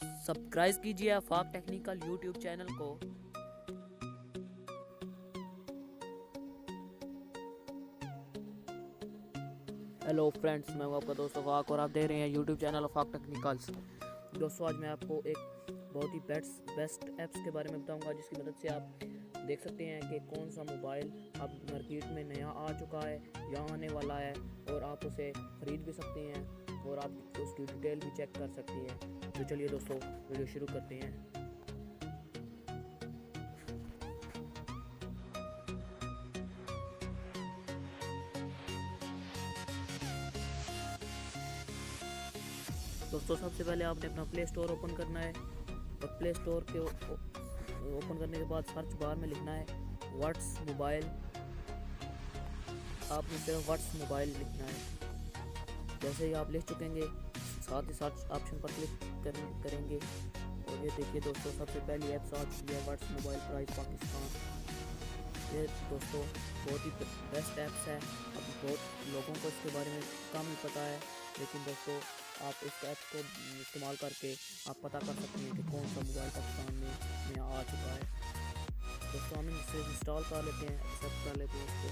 Subscribe कीजिए आफाक technical YouTube channel को। Hello friends, मैं हूं आपका दोस्त आफाक और आप देख रहे हैं यूट्यूब चैनल आफाक टेक्निकल्स। दोस्तों, आज मैं आपको एक बहुत ही बेस्ट ऐप्स के बारे में बताऊंगा जिसकी मदद से आप देख सकते हैं कि कौन सा मोबाइल अब मार्केट में नया आ चुका है या आने वाला है, और आप उसे ख़रीद भी सकते हैं और आप उसकी डिटेल भी चेक कर सकते हैं। तो चलिए दोस्तों, वीडियो शुरू करते हैं। दोस्तों, सबसे पहले आपने अपना प्ले स्टोर ओपन करना है और प्ले स्टोर के ओपन करने के बाद सर्च बार में लिखना है व्हाट्स मोबाइल। आपने सिर्फ व्हाट्स मोबाइल लिखना है। जैसे ही आप लिख चुकेंगे, साथ ही सर्च ऑप्शन पर क्लिक करेंगे और ये देखिए दोस्तों, सबसे पहली ऐप्स आ चुकी है व्हाट्स मोबाइल प्राइस पाकिस्तान। ये दोस्तों बहुत ही बेस्ट ऐप्स है। अब बहुत लोगों को इसके बारे में कम ही पता है, लेकिन दोस्तों आप इस ऐप को इस्तेमाल करके आप पता कर सकते हैं कि कौन सा मोबाइल पाकिस्तान में नया आ चुका है। दोस्तों, हम इसे इंस्टॉल कर लेते हैं, एक्सेप्ट कर लेते हैं इसको।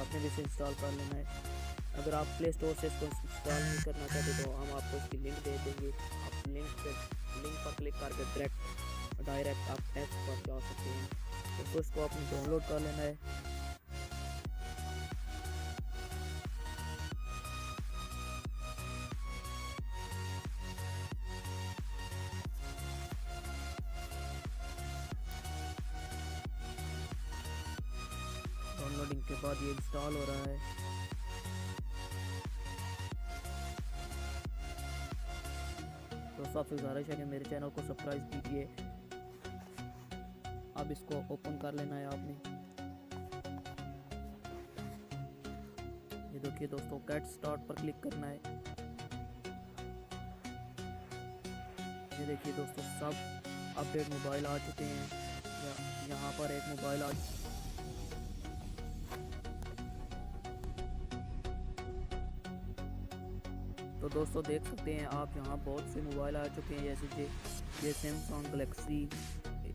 आपने भी इसे इंस्टॉल कर लेना है। अगर आप प्ले स्टोर से इसको इंस्टॉल नहीं करना चाहते तो हम आपको इसकी लिंक दे देंगे। आप लिंक पर क्लिक करके डायरेक्ट आप ऐप पर जा सकते हैं। तो इसको आपने डाउनलोड कर लेना है। डाउनलोडिंग के बाद ये इंस्टॉल हो रहा है। दोस्तों, आपसे गुजारिश है कि मेरे चैनल को सब्सक्राइब कीजिए। अब इसको ओपन कर लेना है आपने। ये देखिए दोस्तों, गेट स्टार्ट पर क्लिक करना है। ये देखिए दोस्तों, सब अपडेट मोबाइल आ चुके हैं। यहाँ पर एक मोबाइल आ तो दोस्तों देख सकते हैं आप, यहाँ बहुत से मोबाइल आ चुके हैं, जैसे ये सैमसंग गैलेक्सी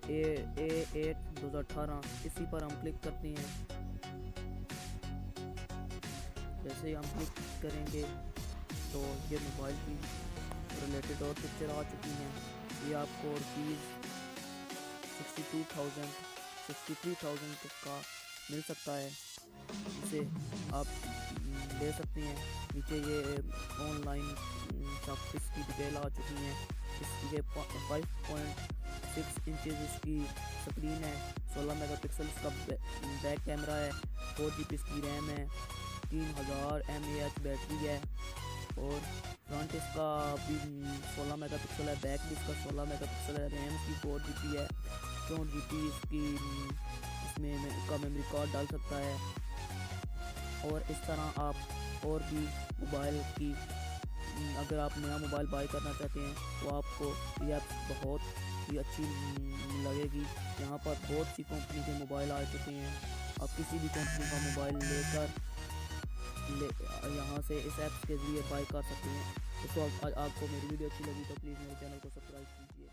A8 2018। इसी पर हम क्लिक करते हैं। जैसे ही हम क्लिक करेंगे तो ये मोबाइल की रिलेटेड और पिक्चर आ चुकी हैं। ये आपको रुपीज़ 63,000 तक का मिल सकता है। इसे आप ले सकते हैं। नीचे ये ऑनलाइन शॉपिंग की डिटेल आ चुकी हैं। ये 5.6 इंचेस इसकी स्क्रीन है, 16 मेगापिक्सल इसका बैक कैमरा है, 4 GB इसकी रैम है, 3000 mAh बैटरी है, और फ्रंट इसका भी 16 मेगापिक्सल है, बैक भी इसका 16 मेगापिक्सल है, रैम इसकी 4 GB है, 4 GB इसकी इसमें का मेमोरी कार्ड डाल सकता है। और इस तरह आप और भी मोबाइल की, अगर आप नया मोबाइल बाय करना चाहते हैं तो आपको यह बहुत ही अच्छी लगेगी। यहाँ पर बहुत सी कंपनी के मोबाइल आ चुके हैं। आप किसी भी कंपनी का मोबाइल यहाँ से इस ऐप के ज़रिए बाय कर सकते हैं। तो आपको मेरी वीडियो अच्छी लगी तो प्लीज़ मेरे चैनल को सब्सक्राइब कीजिए।